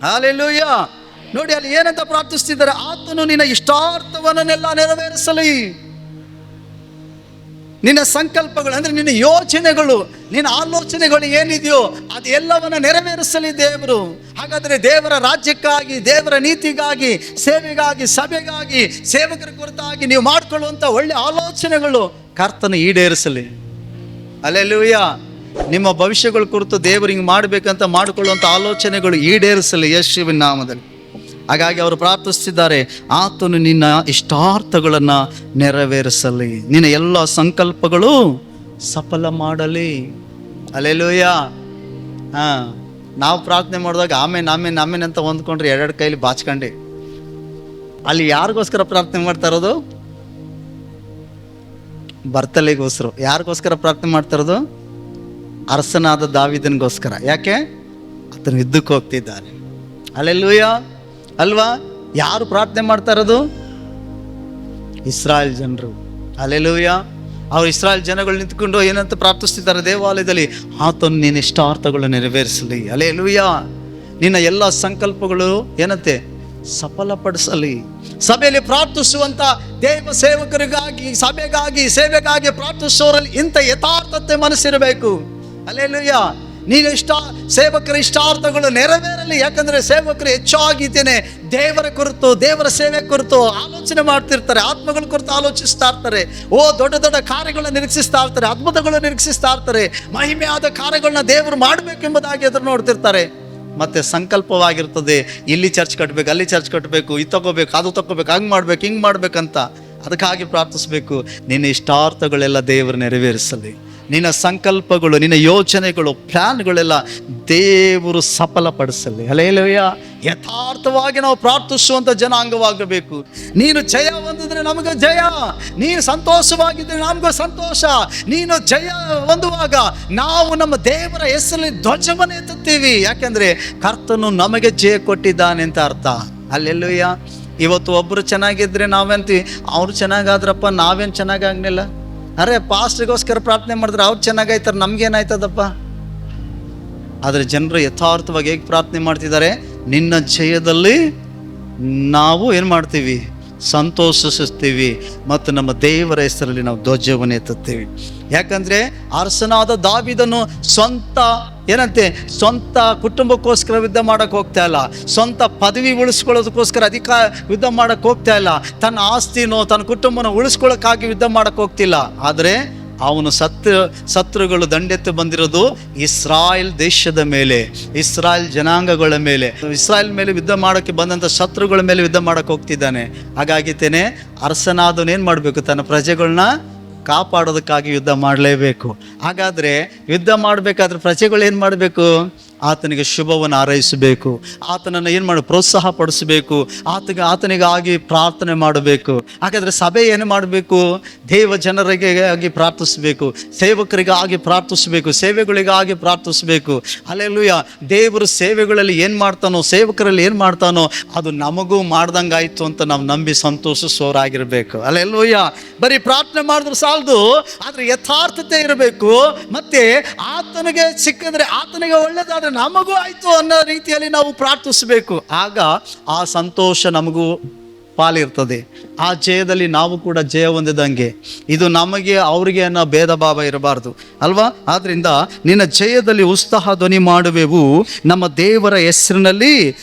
Hallelujah. ನೋಡಿ ಅಲ್ಲಿ ಏನಂತ ಪ್ರಾರ್ಥಿಸ್ತಿದ್ದಾರೆ, ಆತನು ನಿನ್ನ ಇಷ್ಟಾರ್ಥವನ್ನೆಲ್ಲ ನೆರವೇರಿಸಲಿ. ನಿನ್ನ ಸಂಕಲ್ಪಗಳು ಅಂದರೆ ನಿನ್ನ ಯೋಚನೆಗಳು, ನಿನ್ನ ಆಲೋಚನೆಗಳು ಏನಿದೆಯೋ ಅದು ಎಲ್ಲವನ್ನ ನೆರವೇರಿಸಲಿ ದೇವರು. ಹಾಗಾದರೆ ದೇವರ ರಾಜ್ಯಕ್ಕಾಗಿ, ದೇವರ ನೀತಿಗಾಗಿ, ಸೇವೆಗಾಗಿ, ಸಭೆಗಾಗಿ, ಸೇವಕರ ಕುರಿತಾಗಿ ನೀವು ಮಾಡಿಕೊಳ್ಳುವಂಥ ಒಳ್ಳೆ ಆಲೋಚನೆಗಳು ಕರ್ತನ ಈಡೇರಿಸಲಿ. ಹಲ್ಲೆಲೂಯಾ. ನಿಮ್ಮ ಭವಿಷ್ಯಗಳ ಕುರಿತು ದೇವರು ಹಿಂಗೆ ಮಾಡಬೇಕಂತ ಮಾಡಿಕೊಳ್ಳುವಂಥ ಆಲೋಚನೆಗಳು ಈಡೇರಿಸಲಿ ಯೇಸುವಿನ ನಾಮದಲ್ಲಿ. ಹಾಗಾಗಿ ಅವರು ಪ್ರಾರ್ಥಿಸ್ತಿದ್ದಾರೆ, ಆತನು ನಿನ್ನ ಇಷ್ಟಾರ್ಥಗಳನ್ನು ನೆರವೇರಿಸಲಿ, ನಿನ್ನ ಎಲ್ಲ ಸಂಕಲ್ಪಗಳು ಸಫಲ ಮಾಡಲಿ. ಹಲ್ಲೆಲೂಯಾ. ನಾವು ಪ್ರಾರ್ಥನೆ ಮಾಡಿದಾಗ ಆಮೇನ್ ಅಂತ ಹೊಂದ್ಕೊಂಡ್ರೆ ಎರಡೆರಡು ಕೈಲಿ ಬಾಚ್ಕೊಂಡೆ. ಅಲ್ಲಿ ಯಾರಿಗೋಸ್ಕರ ಪ್ರಾರ್ಥನೆ ಮಾಡ್ತಾ ಇರೋದು? ಬರ್ತಲೆಗೋಸ್ಕರ. ಯಾರಿಗೋಸ್ಕರ ಪ್ರಾರ್ಥನೆ ಮಾಡ್ತಾ ಇರೋದು? ಅರಸನಾದ ದಾವೀದನಿಗೋಸ್ಕರ. ಯಾಕೆ? ಆತನು ಯುದ್ಧಕ್ಕೆ ಹೋಗ್ತಿದ್ದಾನೆ. ಹಲ್ಲೆಲೂಯಾ ಅಲ್ವಾ? ಯಾರು ಪ್ರಾರ್ಥನೆ ಮಾಡ್ತಾ ಇರೋದು? ಇಸ್ರಾಯೇಲ್ ಜನರು. ಹಲ್ಲೆಲೂಯಾ. ಅವ್ರು ಇಸ್ರಾಯೇಲ್ ಜನಗಳು ನಿಂತ್ಕೊಂಡು ಏನಂತ ಪ್ರಾರ್ಥಿಸ್ತಿದ್ದಾರೆ ದೇವಾಲಯದಲ್ಲಿ, ಆತನು ನಿನ್ನ ಇಷ್ಟಾರ್ಥಗಳು ನೆರವೇರಿಸಲಿ. ಹಲ್ಲೆಲೂಯಾ. ನಿನ್ನ ಎಲ್ಲ ಸಂಕಲ್ಪಗಳು ಏನಂತೆ ಸಫಲಪಡಿಸಲಿ. ಸಭೆಯಲ್ಲಿ ಪ್ರಾರ್ಥಿಸುವಂತ ದೇವ ಸೇವಕರಿಗಾಗಿ, ಸಭೆಗಾಗಿ, ಸೇವೆಗಾಗಿ ಪ್ರಾರ್ಥಿಸೋರಲ್ಲಿ ಇಂಥ ಯಥಾರ್ಥತೆ ಮನಸ್ಸಿರಬೇಕು. ಹಲ್ಲೆಲೂಯಾ. ನೀನು ಸೇವಕರ ಇಷ್ಟಾರ್ಥಗಳು ನೆರವೇರಲಿ. ಯಾಕಂದ್ರೆ ಸೇವಕರು ಹೆಚ್ಚಾಗಿದ್ದೇನೆ ದೇವರ ಕುರಿತು, ದೇವರ ಸೇವೆ ಕುರಿತು ಆಲೋಚನೆ ಮಾಡ್ತಿರ್ತಾರೆ, ಆತ್ಮಗಳ ಕುರಿತು ಆಲೋಚಿಸ್ತಾ ಇರ್ತಾರೆ. ದೊಡ್ಡ ದೊಡ್ಡ ಕಾರ್ಯಗಳನ್ನ ನಿರೀಕ್ಷಿಸ್ತಾ ಇರ್ತಾರೆ, ಅದ್ಭುತಗಳನ್ನ ನಿರೀಕ್ಷಿಸ್ತಾ ಇರ್ತಾರೆ, ಮಹಿಮೆಯಾದ ಕಾರ್ಯಗಳನ್ನ ದೇವರು ಮಾಡಬೇಕೆಂಬುದಾಗಿ ಎದುರು ನೋಡ್ತಿರ್ತಾರೆ. ಮತ್ತೆ ಸಂಕಲ್ಪವಾಗಿರ್ತದೆ, ಇಲ್ಲಿ ಚರ್ಚ್ ಕಟ್ಟಬೇಕು, ಅಲ್ಲಿ ಚರ್ಚ್ ಕಟ್ಟಬೇಕು, ಇದು ತಗೋಬೇಕು, ಅದು ತಗೋಬೇಕು, ಹಂಗೆ ಮಾಡ್ಬೇಕು, ಹಿಂಗೆ ಮಾಡ್ಬೇಕಂತ. ಅದಕ್ಕಾಗಿ ಪ್ರಾರ್ಥಿಸ್ಬೇಕು, ನಿನ್ನ ಇಷ್ಟಾರ್ಥಗಳೆಲ್ಲ ದೇವರು ನೆರವೇರಿಸಲಿ. ನಿನ್ನ ಸಂಕಲ್ಪಗಳು, ನಿನ್ನ ಯೋಚನೆಗಳು, ಪ್ಲಾನ್ಗಳೆಲ್ಲ ದೇವರು ಸಫಲಪಡಿಸಲಿ. ಹಲ್ಲೆಲೂಯಾ. ಯಥಾರ್ಥವಾಗಿ ನಾವು ಪ್ರಾರ್ಥಿಸುವಂಥ ಜನಾಂಗವಾಗಬೇಕು. ನೀನು ಜಯ ಹೊಂದಿದ್ರೆ ನಮಗೆ ಜಯ, ನೀನು ಸಂತೋಷವಾಗಿದ್ದರೆ ನಮಗೂ ಸಂತೋಷ. ನೀನು ಜಯ ಹೊಂದುವಾಗ ನಾವು ನಮ್ಮ ದೇವರ ಹೆಸರಲ್ಲಿ ಧ್ವಜವನ್ನು ಎತ್ತುತ್ತೀವಿ. ಯಾಕೆಂದರೆ ಕರ್ತನು ನಮಗೆ ಜಯ ಕೊಟ್ಟಿದ್ದಾನೆ ಅಂತ ಅರ್ಥ. ಹಲ್ಲೆಲೂಯಾ. ಇವತ್ತು ಒಬ್ಬರು ಚೆನ್ನಾಗಿದ್ರೆ ನಾವೇಂತೀವಿ, ಅವ್ರು ಚೆನ್ನಾಗಾದ್ರಪ್ಪ ನಾವೇನು ಚೆನ್ನಾಗಾಗಲಿಲ್ಲ. ಅರೆ ಪಾಸ್ಟ್ರಿಗೋಸ್ಕರ ಪ್ರಾರ್ಥನೆ ಮಾಡಿದ್ರೆ ಅವ್ರು ಚೆನ್ನಾಗಾಯ್ತಾರೆ, ನಮ್ಗೇನಾಯ್ತದಪ್ಪ. ಆದರೆ ಜನರು ಯಥಾರ್ಥವಾಗಿ ಹೇಗೆ ಪ್ರಾರ್ಥನೆ ಮಾಡ್ತಿದ್ದಾರೆ, ನಿನ್ನ ಜಯದಲ್ಲಿ ನಾವು ಏನು ಮಾಡ್ತೀವಿ, ಸಂತೋಷಿಸ್ತೀವಿ ಮತ್ತು ನಮ್ಮ ದೇವರ ಹೆಸರಲ್ಲಿ ನಾವು ಧ್ವಜವನ್ನು ಎತ್ತುತ್ತೀವಿ. ಯಾಕಂದರೆ ಅರಸನಾದ ದಾವೀದನು ಸ್ವಂತ ಕುಟುಂಬಕ್ಕೋಸ್ಕರ ಯುದ್ಧ ಮಾಡೋಕ್ಕೆ ಹೋಗ್ತಾ ಇಲ್ಲ, ಸ್ವಂತ ಪದವಿ ಉಳಿಸ್ಕೊಳ್ಳೋದಕ್ಕೋಸ್ಕರ ಯುದ್ಧ ಮಾಡೋಕ್ಕೆ ಹೋಗ್ತಾ ಇಲ್ಲ, ತನ್ನ ಆಸ್ತಿನೋ ತನ್ನ ಕುಟುಂಬನ ಉಳಿಸ್ಕೊಳ್ಳೋಕ್ಕಾಗಿ ಯುದ್ಧ ಮಾಡೋಕ್ಕೆ ಹೋಗ್ತಿಲ್ಲ. ಆದರೆ ಅವನು ಶತ್ರುಗಳು ದಂಡೆತ್ತು ಬಂದಿರೋದು ಇಸ್ರಾಯೇಲ್ ದೇಶದ ಮೇಲೆ, ಇಸ್ರಾಯೇಲ್ ಜನಾಂಗಗಳ ಮೇಲೆ, ಇಸ್ರಾಯೇಲ್ ಮೇಲೆ ಯುದ್ಧ ಮಾಡೋಕ್ಕೆ ಬಂದಂಥ ಶತ್ರುಗಳ ಮೇಲೆ ಯುದ್ಧ ಮಾಡೋಕ್ಕೆ ಹೋಗ್ತಿದ್ದಾನೆ. ಹಾಗಾಗಿತ್ತೇನೆ ಅರಸನಾದವನು ಏನು ಮಾಡಬೇಕು, ತನ್ನ ಪ್ರಜೆಗಳನ್ನ ಕಾಪಾಡೋದಕ್ಕಾಗಿ ಯುದ್ಧ ಮಾಡಲೇಬೇಕು. ಹಾಗಾದರೆ ಯುದ್ಧ ಮಾಡಬೇಕಾದ್ರೆ ಪ್ರಜೆಗಳು ಏನು ಮಾಡಬೇಕು, ಆತನಿಗೆ ಶುಭವನ್ನು ಹಾರೈಸಬೇಕು, ಆತನನ್ನು ಏನು ಮಾಡಿ ಪ್ರೋತ್ಸಾಹ ಪಡಿಸಬೇಕು, ಆತನಿಗಾಗಿ ಪ್ರಾರ್ಥನೆ ಮಾಡಬೇಕು. ಹಾಗಾದರೆ ಸಭೆ ಏನು ಮಾಡಬೇಕು, ದೇವ ಜನರಿಗಾಗಿ ಪ್ರಾರ್ಥಿಸಬೇಕು, ಸೇವಕರಿಗಾಗಿ ಪ್ರಾರ್ಥಿಸಬೇಕು, ಸೇವೆಗಳಿಗಾಗಿ ಪ್ರಾರ್ಥಿಸಬೇಕು. ಹಲ್ಲೆಲೂಯಾ. ದೇವರು ಸೇವೆಗಳಲ್ಲಿ ಏನು ಮಾಡ್ತಾನೋ, ಸೇವಕರಲ್ಲಿ ಏನು ಮಾಡ್ತಾನೋ ಅದು ನಮಗೂ ಮಾಡ್ದಂಗಾಯ್ತು ಅಂತ ನಾವು ನಂಬಿ ಸಂತೋಷಿಸೋರಾಗಿರಬೇಕು. ಹಲ್ಲೆಲೂಯಾ. ಬರೀ ಪ್ರಾರ್ಥನೆ ಮಾಡಿದ್ರೆ ಸಾಲದು, ಆದರೆ ಯಥಾರ್ಥತೆ ಇರಬೇಕು. ಮತ್ತೆ ಆತನಿಗೆ ಸಿಕ್ಕಿದ್ರೆ, ಆತನಿಗೆ ಒಳ್ಳೆದಾದ್ರೆ ನಮಗೂ ಆಯ್ತು ಅನ್ನೋ ರೀತಿಯಲ್ಲಿ ನಾವು ಪ್ರಾರ್ಥಿಸಬೇಕು. ಆಗ ಆ ಸಂತೋಷ ನಮಗೂ ಪಾಲಿರ್ತದೆ. ಆ ಜಯದಲ್ಲಿ ನಾವು ಕೂಡ ಜಯ ಹೊಂದಿದಂಗೆ. ಇದು ನಮಗೆ ಅವರಿಗೆ ಅನ್ನೋ ಭೇದ ಭಾವ ಇರಬಾರ್ದು ಅಲ್ವಾ. ಆದ್ದರಿಂದ ನಿನ್ನ ಜಯದಲ್ಲಿ ಉತ್ಸಾಹ ಧ್ವನಿ ಮಾಡುವೆವು, ನಮ್ಮ ದೇವರ ಹೆಸರಿನಲ್ಲಿ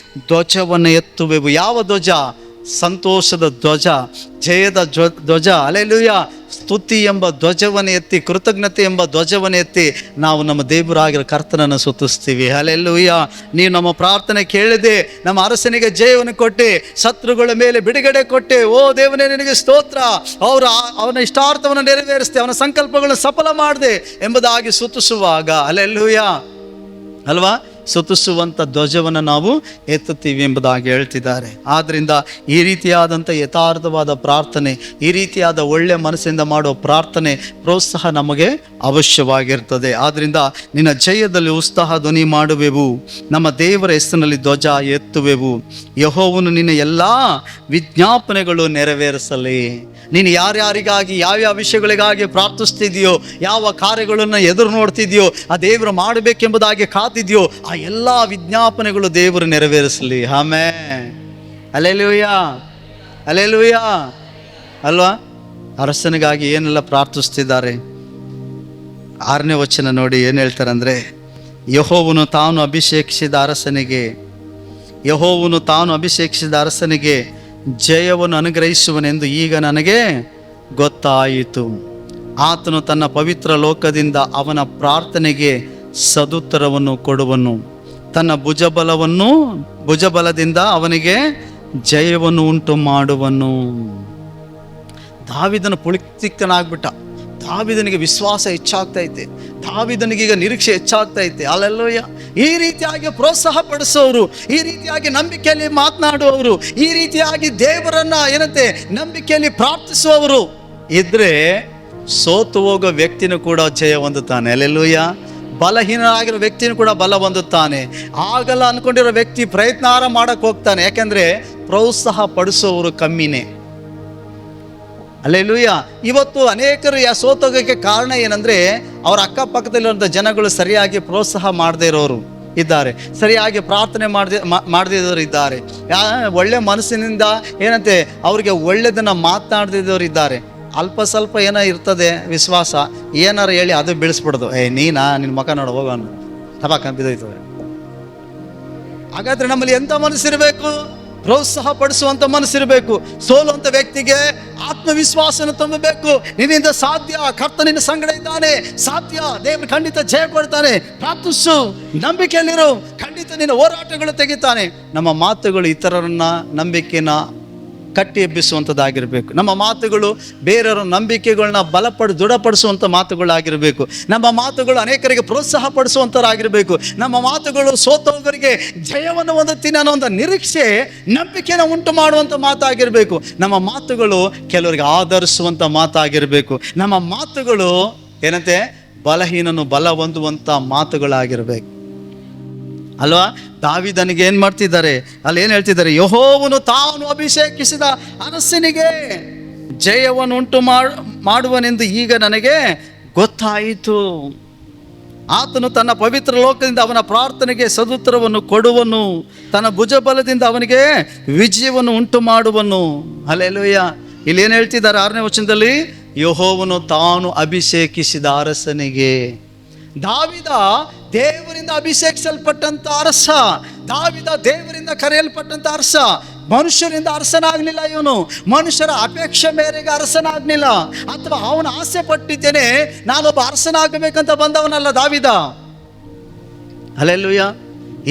ಧ್ವಜವನ್ನು ಎತ್ತುವೆವು. ಯಾವ ಧ್ವಜ? ಸಂತೋಷದ ಧ್ವಜ, ಜಯದ ಧ್ವಜ. ಹಲ್ಲೆಲೂಯಾ. ಸ್ತುತಿ ಎಂಬ ಧ್ವಜವನ್ನು ಎತ್ತಿ, ಕೃತಜ್ಞತೆ ಎಂಬ ಧ್ವಜವನ್ನು ಎತ್ತಿ ನಾವು ನಮ್ಮ ದೇವರಾಗಿರೋ ಕರ್ತನನ್ನು ಸ್ತುತಿಸ್ತೀವಿ. ಹಲ್ಲೆಲೂಯಾ. ನೀವು ನಮ್ಮ ಪ್ರಾರ್ಥನೆ ಕೇಳಿದೆ, ನಮ್ಮ ಅರಸನಿಗೆ ಜಯವನ್ನು ಕೊಟ್ಟೆ, ಶತ್ರುಗಳ ಮೇಲೆ ಬಿಡುಗಡೆ ಕೊಟ್ಟೆ. ಓ ದೇವನೇ ನಿನಗೆ ಸ್ತೋತ್ರ. ಅವನ ಇಷ್ಟಾರ್ಥವನ್ನು ನೆರವೇರಿಸ್ತೆ, ಅವನ ಸಂಕಲ್ಪಗಳನ್ನು ಸಫಲ ಮಾಡಿದೆ ಎಂಬುದಾಗಿ ಸ್ತುತಿಸುವಾಗ ಹಲ್ಲೆಲೂಯಾ ಅಲ್ವಾ, ಸ್ತುತಿಸುವಂಥ ಧ್ವಜವನ್ನು ನಾವು ಎತ್ತುತ್ತೀವಿ ಎಂಬುದಾಗಿ ಹೇಳ್ತಿದ್ದಾರೆ. ಆದ್ದರಿಂದ ಈ ರೀತಿಯಾದಂಥ ಯಥಾರ್ಥವಾದ ಪ್ರಾರ್ಥನೆ, ಈ ರೀತಿಯಾದ ಒಳ್ಳೆಯ ಮನಸ್ಸಿಂದ ಮಾಡೋ ಪ್ರಾರ್ಥನೆ ಪ್ರೋತ್ಸಾಹ ನಮಗೆ ಅವಶ್ಯವಾಗಿರ್ತದೆ. ಆದ್ದರಿಂದ ನಿನ್ನ ಜಯದಲ್ಲಿ ಉತ್ಸಾಹ ಧ್ವನಿ ಮಾಡುವೆವು, ನಮ್ಮ ದೇವರ ಹೆಸರಿನಲ್ಲಿ ಧ್ವಜ ಎತ್ತುವೆವು. ಯೆಹೋವನು ನಿನ್ನ ಎಲ್ಲ ವಿಜ್ಞಾಪನೆಗಳು ನೆರವೇರಿಸಲಿ. ನೀನು ಯಾರ್ಯಾರಿಗಾಗಿ ಯಾವ್ಯಾವ ವಿಷಯಗಳಿಗಾಗಿ ಪ್ರಾರ್ಥಿಸ್ತಿದೆಯೋ, ಯಾವ ಕಾರ್ಯಗಳನ್ನು ಎದುರು ನೋಡ್ತಿದೆಯೋ, ಆ ದೇವರು ಮಾಡಬೇಕೆಂಬುದಾಗಿ ಕಾತಿದೆಯೋ, ಆ ಎಲ್ಲ ವಿಜ್ಞಾಪನೆಗಳು ದೇವರು ನೆರವೇರಿಸಲಿ. ಆಮೆನ್. Hallelujah, hallelujah. ಅಲ್ವಾ? ಅರಸನಿಗಾಗಿ ಏನೆಲ್ಲ ಪ್ರಾರ್ಥಿಸ್ತಿದ್ದಾರೆ. 6ನೇ ವಚನ ನೋಡಿ ಏನು ಹೇಳ್ತಾರೆ ಅಂದರೆ, ಯೆಹೋವನು ತಾನು ಅಭಿಷೇಕಿಸಿದ ಅರಸನಿಗೆ ಜಯವನ್ನು ಅನುಗ್ರಹಿಸುವನೆಂದು ಈಗ ನನಗೆ ಗೊತ್ತಾಯಿತು. ಆತನು ತನ್ನ ಪವಿತ್ರ ಲೋಕದಿಂದ ಅವನ ಪ್ರಾರ್ಥನೆಗೆ ಸದುತ್ತರವನ್ನು ಕೊಡುವನು, ತನ್ನ ಭುಜಬಲದಿಂದ ಅವನಿಗೆ ಜಯವನ್ನು ಉಂಟು ಮಾಡುವನು. ದಾವೀದನ ಪುಳಿಕ್ತಿಕ್ತನಾಗ್ಬಿಟ್ಟ. ದಾವೀದನಿಗೆ ವಿಶ್ವಾಸ ಹೆಚ್ಚಾಗ್ತೈತೆ, ದಾವೀದನಿಗೀಗ ನಿರೀಕ್ಷೆ ಹೆಚ್ಚಾಗ್ತೈತೆ. ಅಲ್ಲೆಲ್ಲೂಯ್ಯ. ಈ ರೀತಿಯಾಗಿ ಪ್ರೋತ್ಸಾಹ ಪಡಿಸೋರು, ಈ ರೀತಿಯಾಗಿ ನಂಬಿಕೆಯಲ್ಲಿ ಮಾತನಾಡುವವರು, ಈ ರೀತಿಯಾಗಿ ದೇವರನ್ನ ನಂಬಿಕೆಯಲ್ಲಿ ಪ್ರಾರ್ಥಿಸುವವರು ಇದ್ರೆ ಸೋತು ಹೋಗೋ ವ್ಯಕ್ತಿನೂ ಕೂಡ ಜಯ ಹೊಂದುತ್ತಾನೆ. ಅಲ್ಲೆಲ್ಲೂಯ್ಯ. ಬಲಹೀನರಾಗಿರೋ ವ್ಯಕ್ತಿನೂ ಕೂಡ ಬಲ ಹೊಂದುತ್ತಾನೆ. ಆಗಲ್ಲ ಅನ್ಕೊಂಡಿರೋ ವ್ಯಕ್ತಿ ಪ್ರಯತ್ನಾರ ಮಾಡಕ್ಕೆ ಹೋಗ್ತಾನೆ. ಯಾಕೆಂದ್ರೆ ಪ್ರೋತ್ಸಾಹ ಪಡಿಸೋರು ಕಮ್ಮಿನೇ. ಅಲ್ಲೆಲೂಯ್ಯ. ಇವತ್ತು ಅನೇಕರು ಸೋತೋಗಕ್ಕೆ ಕಾರಣ ಏನಂದ್ರೆ, ಅವರ ಅಕ್ಕಪಕ್ಕದಲ್ಲಿರುವಂಥ ಜನಗಳು ಸರಿಯಾಗಿ ಪ್ರೋತ್ಸಾಹ ಮಾಡದೇ ಇರೋರು ಇದ್ದಾರೆ, ಸರಿಯಾಗಿ ಪ್ರಾರ್ಥನೆ ಮಾಡದಿದ್ದವರು ಇದ್ದಾರೆ, ಒಳ್ಳೆ ಮನಸ್ಸಿನಿಂದ ಅವ್ರಿಗೆ ಒಳ್ಳೆದನ್ನ ಮಾತನಾಡದಿದ್ದವರು ಇದ್ದಾರೆ. ಅಲ್ಪ ಸ್ವಲ್ಪ ಏನೋ ಇರ್ತದೆ ವಿಶ್ವಾಸ, ಏನಾರು ಹೇಳಿ ಅದು ಬೀಳಿಸ್ಬಿಡೋದು. ನಿನ್ನ ಮಕ ನೋಡು ಹೋಗೋಣ ತಪಾಕ ಬಿದ್ದೋಯ್ತದೆ. ಹಾಗಾದ್ರೆ ನಮ್ಮಲ್ಲಿ ಎಂಥ ಮನಸ್ಸಿರಬೇಕು? ಪ್ರೋತ್ಸಾಹ ಪಡಿಸುವಂಥ ಮನಸ್ಸಿರಬೇಕು. ಸೋಲುವಂಥ ವ್ಯಕ್ತಿಗೆ ಆತ್ಮವಿಶ್ವಾಸನ ತುಂಬಬೇಕು. ನಿನ್ನಿಂದ ಸಾಧ್ಯ, ಕರ್ತ ನಿನ್ನ ಸಂಗಡ ಇದ್ದಾನೆ, ಸಾಧ್ಯ, ದೇವರು ಖಂಡಿತ ಜಯ ಕೊಡ್ತಾನೆ, ಪ್ರಾರ್ಥಿಸು, ನಂಬಿಕೆಯಲ್ಲಿರು, ಖಂಡಿತ ನಿನ್ನ ಹೋರಾಟಗಳು ತೆಗಿತಾನೆ. ನಮ್ಮ ಮಾತುಗಳು ಇತರರನ್ನ ನಂಬಿಕೆನ ಕಟ್ಟಿ ಎಬ್ಬಿಸುವಂಥದ್ದಾಗಿರಬೇಕು. ನಮ್ಮ ಮಾತುಗಳು ಬೇರೆಯವರ ನಂಬಿಕೆಗಳನ್ನ ದೃಢಪಡಿಸುವಂಥ ಮಾತುಗಳಾಗಿರಬೇಕು. ನಮ್ಮ ಮಾತುಗಳು ಅನೇಕರಿಗೆ ಪ್ರೋತ್ಸಾಹ ಪಡಿಸುವಂಥದ್ದಾಗಿರಬೇಕು. ನಮ್ಮ ಮಾತುಗಳು ಸೋತೋಗರಿಗೆ ಜಯವನ್ನು ಹೊಂದುತ್ತೀನಿ ಅನ್ನೋ ಒಂದು ನಿರೀಕ್ಷೆ, ನಂಬಿಕೆನ ಉಂಟು ಮಾಡುವಂಥ ಮಾತಾಗಿರಬೇಕು. ನಮ್ಮ ಮಾತುಗಳು ಕೆಲವರಿಗೆ ಆಧರಿಸುವಂಥ ಮಾತಾಗಿರಬೇಕು. ನಮ್ಮ ಮಾತುಗಳು ಬಲಹೀನನು ಬಲ ಹೊಂದುವಂಥ ಮಾತುಗಳಾಗಿರಬೇಕು. ಅಲ್ವಾ? ದಾವೀದನಿಗೆ ಏನು ಮಾಡ್ತಿದ್ದಾರೆ ಅಲ್ಲಿ, ಏನು ಹೇಳ್ತಿದ್ದಾರೆ? ಯೆಹೋವನು ತಾನು ಅಭಿಷೇಕಿಸಿದ ಅರಸನಿಗೆ ಜಯವನ್ನು ಉಂಟು ಮಾಡುವನೆಂದು ಈಗ ನನಗೆ ಗೊತ್ತಾಯಿತು. ಆತನು ತನ್ನ ಪವಿತ್ರ ಲೋಕದಿಂದ ಅವನ ಪ್ರಾರ್ಥನೆಗೆ ಸದುತ್ತರವನ್ನು ಕೊಡುವನು, ತನ್ನ ಭುಜಬಲದಿಂದ ಅವನಿಗೆ ವಿಜಯವನ್ನು ಉಂಟು ಮಾಡುವನು. ಹಲ್ಲೆಲೂಯಾ. ಇಲ್ಲಿ ಏನು ಹೇಳ್ತಿದ್ದಾರೆ 6ನೇ ವಚನದಲ್ಲಿ? ಯೆಹೋವನು ತಾನು ಅಭಿಷೇಕಿಸಿದ ಅರಸನಿಗೆ. ದಾವೀದ ದೇವರಿಂದ ಅಭಿಷೇಕಿಸಲ್ಪಟ್ಟಂತ ಅರಸ, ದಾವೀದ ದೇವರಿಂದ ಕರೆಯಲ್ಪಟ್ಟಂತ ಅರಸ. ಮನುಷ್ಯರಿಂದ ಅರಸನಾಗ್ಲಿಲ್ಲ ಇವನು, ಮನುಷ್ಯರ ಅಪೇಕ್ಷೆ ಮೇರೆಗೆ ಅರಸನಾಗ್ಲಿಲ್ಲ, ಅಥವಾ ಅವನ ಆಸೆ ಪಟ್ಟಿದ್ದೇನೆ ನಾನೊಬ್ಬ ಅರಸನಾಗಬೇಕಂತ ಬಂದವನಲ್ಲ ದಾವೀದ. ಹಲ್ಲೆಲೂಯಾ.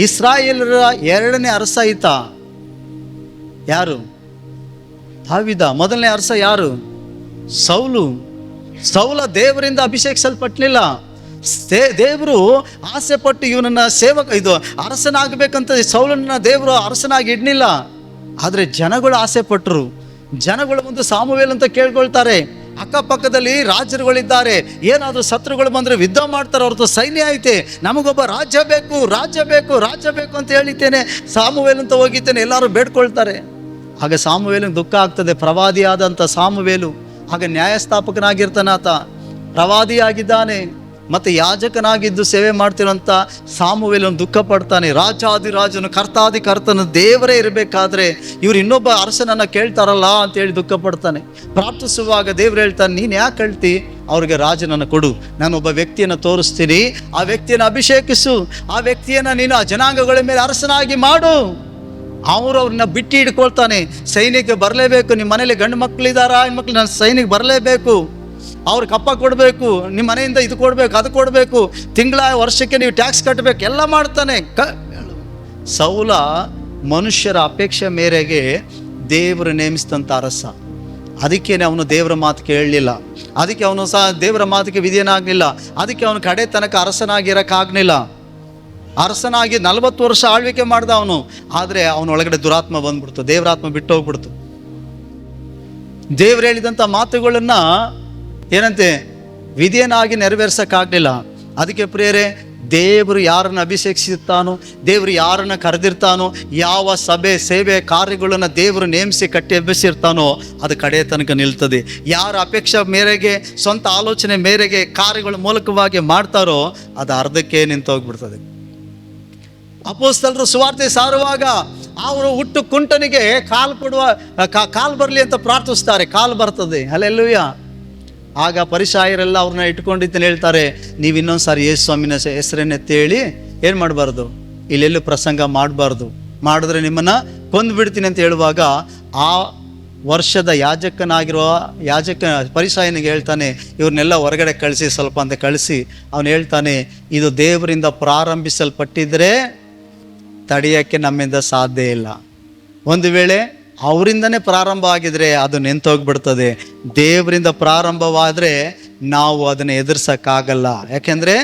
ಇಸ್ರಾಯೇಲರ 2ನೇ ಅರಸ ಈತ. ಯಾರು? ದಾವೀದ. 1ನೇ ಅರಸ ಯಾರು? ಸೌಲ ದೇವರಿಂದ ಅಭಿಷೇಕಿಸಲ್ಪಟ್ಟಲಿಲ್ಲ. ದೇವರು ಆಸೆ ಪಟ್ಟು ಇವನನ್ನ ಅರಸನಾಗಬೇಕಂತ ಸೌಲನ್ನ ದೇವರು ಅರಸನಾಗಿ ಇಡ್ಲಿಲ್ಲ. ಆದರೆ ಜನಗಳು ಆಸೆ ಪಟ್ಟರು. ಜನಗಳು ಮುಂದೆ ಸಾಮುವೇಲ್ ಅಂತ ಕೇಳ್ಕೊಳ್ತಾರೆ. ಅಕ್ಕಪಕ್ಕದಲ್ಲಿ ರಾಜರುಗಳಿದ್ದಾರೆ, ಏನಾದರೂ ಶತ್ರುಗಳು ಬಂದರೆ ಯುದ್ಧ ಮಾಡ್ತಾರೆ, ಅವ್ರದ್ದು ಸೈನ್ಯ ಐತೆ, ನಮಗೊಬ್ಬ ರಾಜ್ಯ ಬೇಕು ಅಂತ ಹೇಳಿದ್ದೇನೆ, ಸಾಮುವೇಲ್ ಅಂತ ಹೋಗಿದ್ದೇನೆ, ಎಲ್ಲರೂ ಬೇಡ್ಕೊಳ್ತಾರೆ. ಆಗ ಸಾಮುವೇಲಿಗೆ ದುಃಖ ಆಗ್ತದೆ. ಪ್ರವಾದಿಯಾದಂಥ ಸಾಮುವೇಲು ಆಗ ನ್ಯಾಯಸ್ಥಾಪಕನಾಗಿರ್ತಾನೆ, ಆತ ಪ್ರವಾದಿಯಾಗಿದ್ದಾನೆ, ಮತ್ತು ಯಾಜಕನಾಗಿದ್ದು ಸೇವೆ ಮಾಡ್ತಿರೋಂಥ ಸಾಮುವೇಲನು ದುಃಖ ಪಡ್ತಾನೆ. ರಾಜಾದಿರಾಜನು ಕರ್ತನ ದೇವರೇ ಇರಬೇಕಾದ್ರೆ ಇವ್ರು ಇನ್ನೊಬ್ಬ ಅರಸನನ್ನು ಕೇಳ್ತಾರಲ್ಲ ಅಂತೇಳಿ ದುಃಖ ಪಡ್ತಾನೆ. ಪ್ರಾರ್ಥಿಸುವಾಗ ದೇವ್ರು ಹೇಳ್ತಾನೆ, ನೀನು ಯಾಕೆ ಹೇಳ್ತಿ? ಅವ್ರಿಗೆ ರಾಜನನ್ನು ಕೊಡು, ನಾನೊಬ್ಬ ವ್ಯಕ್ತಿಯನ್ನು ತೋರಿಸ್ತೀನಿ, ಆ ವ್ಯಕ್ತಿಯನ್ನು ಅಭಿಷೇಕಿಸು, ಆ ವ್ಯಕ್ತಿಯನ್ನು ನೀನು ಆ ಜನಾಂಗಗಳ ಮೇಲೆ ಅರಸನಾಗಿ ಮಾಡು. ಅವ್ರನ್ನ ಬಿಟ್ಟು ಹಿಡ್ಕೊಳ್ತಾನೆ. ಸೈನಿಕ ಬರಲೇಬೇಕು, ನಿಮ್ಮ ಮನೇಲಿ ಗಂಡು ಮಕ್ಕಳಿದಾರ, ಹೆಣ್ಮಕ್ಳು, ನನ್ನ ಸೈನಿಕ ಬರಲೇಬೇಕು, ಅವ್ರಿಗೆ ಕಪ್ಪ ಕೊಡಬೇಕು, ನಿಮ್ಮ ಮನೆಯಿಂದ ಇದು ಕೊಡಬೇಕು, ಅದು ಕೊಡಬೇಕು, ತಿಂಗಳ ವರ್ಷಕ್ಕೆ ನೀವು ಟ್ಯಾಕ್ಸ್ ಕಟ್ಟಬೇಕು, ಎಲ್ಲ ಮಾಡ್ತಾನೆ. ಸೌಲ ಮನುಷ್ಯರ ಅಪೇಕ್ಷೆ ಮೇರೆಗೆ ದೇವರು ನೇಮಿಸಿದಂಥ ಅರಸ. ಅದಕ್ಕೇನೆ ಅವನು ದೇವರ ಮಾತು ಕೇಳಲಿಲ್ಲ, ಅದಕ್ಕೆ ಅವನು ಸಹ ದೇವರ ಮಾತಿಗೆ ವಿಧೇಯನಾಗಲಿಲ್ಲ, ಅದಕ್ಕೆ ಅವನು ಕಡೆ ತನಕ ಅರಸನಾಗಿರೋಕ್ಕಾಗಲಿಲ್ಲ. ಅರಸನಾಗಿ 40 ವರ್ಷ ಆಳ್ವಿಕೆ ಮಾಡ್ದ ಅವನು. ಆದರೆ ಅವನೊಳಗಡೆ ದುರಾತ್ಮ ಬಂದ್ಬಿಡ್ತು, ದೇವರಾತ್ಮ ಬಿಟ್ಟು ಹೋಗ್ಬಿಡ್ತು. ದೇವ್ರು ಹೇಳಿದಂಥ ಮಾತುಗಳನ್ನ ವಿಧಿಯನ್ನಾಗಿ ನೆರವೇರ್ಸೋಕ್ಕಾಗಲಿಲ್ಲ. ಅದಕ್ಕೆ ಪ್ರಿಯರೇ, ದೇವರು ಯಾರನ್ನು ಅಭಿಷೇಕಿಸುತ್ತಾನೋ, ದೇವರು ಯಾರನ್ನು ಕರೆದಿರ್ತಾನೋ, ಯಾವ ಸಭೆ ಸೇವೆ ಕಾರ್ಯಗಳನ್ನು ದೇವರು ನೇಮಿಸಿ ಕಟ್ಟಿ ಎಬ್ಬಿಸಿರ್ತಾನೋ ಅದು ಕಡೆಯ ತನಕ ನಿಲ್ತದೆ. ಯಾರ ಅಪೇಕ್ಷೆ ಮೇರೆಗೆ, ಸ್ವಂತ ಆಲೋಚನೆ ಮೇರೆಗೆ ಕಾರ್ಯಗಳ ಮೂಲಕವಾಗಿ ಮಾಡ್ತಾರೋ ಅದು ಅರ್ಧಕ್ಕೆ ನಿಂತೋಗ್ಬಿಡ್ತದೆ. ಅಪೊಸ್ತಲರು ಸುವಾರ್ತೆ ಸಾರುವಾಗ ಅವರು ಹುಟ್ಟು ಕುಂಟನಿಗೆ ಕಾಲು ಬರಲಿ ಅಂತ ಪ್ರಾರ್ಥಿಸ್ತಾರೆ, ಕಾಲು ಬರ್ತದೆ. ಹಲ್ಲೆಲೂಯಾ. ಆಗ ಫರಿಸಾಯರೆಲ್ಲ ಅವ್ರನ್ನ ಇಟ್ಕೊಂಡಿದ್ದನ್ನು ಹೇಳ್ತಾರೆ, ನೀವು ಇನ್ನೊಂದು ಸಾರಿ ಯೇಸು ಸ್ವಾಮಿನ ಹೆಸರನ್ನೆತ್ತೇಳಿ ಏನು ಮಾಡಬಾರ್ದು, ಇಲ್ಲೆಲ್ಲೂ ಪ್ರಸಂಗ ಮಾಡಬಾರ್ದು, ಮಾಡಿದ್ರೆ ನಿಮ್ಮನ್ನು ಕೊಂದುಬಿಡ್ತೀನಿ ಅಂತ ಹೇಳುವಾಗ ಆ ವರ್ಷದ ಯಾಜಕ ಫರಿಸಾಯನಿಗೆ ಹೇಳ್ತಾನೆ, ಇವ್ರನ್ನೆಲ್ಲ ಹೊರಗಡೆ ಕಳಿಸಿ ಸ್ವಲ್ಪ ಅಂತ ಕಳಿಸಿ ಅವನು ಹೇಳ್ತಾನೆ, ಇದು ದೇವರಿಂದ ಪ್ರಾರಂಭಿಸಲ್ಪಟ್ಟಿದ್ರೆ ತಡೆಯೋಕ್ಕೆ ನಮ್ಮಿಂದ ಸಾಧ್ಯ ಇಲ್ಲ. ಒಂದು ವೇಳೆ ಅವರಿಂದನೇ ಪ್ರಾರಂಭ ಆಗಿದ್ರೆ ಅದು ನಿಂತೋಗ್ಬಿಡ್ತದೆ. ದೇವರಿಂದ ಪ್ರಾರಂಭವಾದರೆ ನಾವು ಅದನ್ನು ಎದುರಿಸೋಕ್ಕಾಗಲ್ಲ. ಯಾಕೆಂದರೆ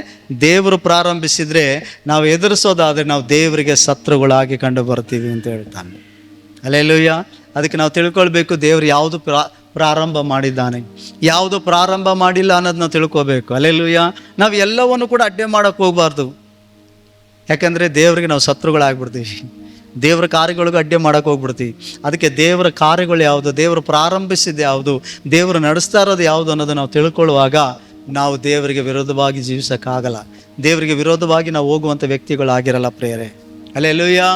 ದೇವರು ಪ್ರಾರಂಭಿಸಿದರೆ ನಾವು ಎದುರಿಸೋದಾದರೆ ನಾವು ದೇವರಿಗೆ ಶತ್ರುಗಳಾಗಿ ಕಂಡು ಬರ್ತೀವಿ ಅಂತ ಹೇಳ್ತಾನೆ. ಹಲ್ಲೆಲೂಯಾ. ಅದಕ್ಕೆ ನಾವು ತಿಳ್ಕೊಳ್ಬೇಕು, ದೇವರು ಯಾವುದು ಪ್ರಾರಂಭ ಮಾಡಿದ್ದಾನೆ, ಯಾವುದು ಪ್ರಾರಂಭ ಮಾಡಿಲ್ಲ ಅನ್ನೋದನ್ನ ತಿಳ್ಕೊಬೇಕು. ಹಲ್ಲೆಲೂಯಾ. ನಾವು ಎಲ್ಲವನ್ನು ಕೂಡ ಅಡ್ಡೆ ಮಾಡೋಕ್ಕೆ ಹೋಗಬಾರ್ದು. ಯಾಕಂದರೆ ದೇವರಿಗೆ ನಾವು ಶತ್ರುಗಳಾಗ್ಬಿಡ್ತೀವಿ, ದೇವರ ಕಾರ್ಯಗಳಿಗೂ ಅಡ್ಡೆ ಮಾಡೋಕ್ಕೆ ಹೋಗ್ಬಿಡ್ತೀವಿ. ಅದಕ್ಕೆ ದೇವರ ಕಾರ್ಯಗಳು ಯಾವುದು, ದೇವರು ಪ್ರಾರಂಭಿಸಿದ್ದು ಯಾವುದು, ದೇವರು ನಡೆಸ್ತಾ ಇರೋದು ಯಾವುದು ಅನ್ನೋದು ನಾವು ತಿಳ್ಕೊಳ್ಳುವಾಗ ನಾವು ದೇವರಿಗೆ ವಿರೋಧವಾಗಿ ಜೀವಿಸೋಕ್ಕಾಗಲ್ಲ. ದೇವರಿಗೆ ವಿರೋಧವಾಗಿ ನಾವು ಹೋಗುವಂಥ ವ್ಯಕ್ತಿಗಳಾಗಿರಲ್ಲ ಪ್ರಿಯರೇ. ಹಲ್ಲೆಲೂಯಾ.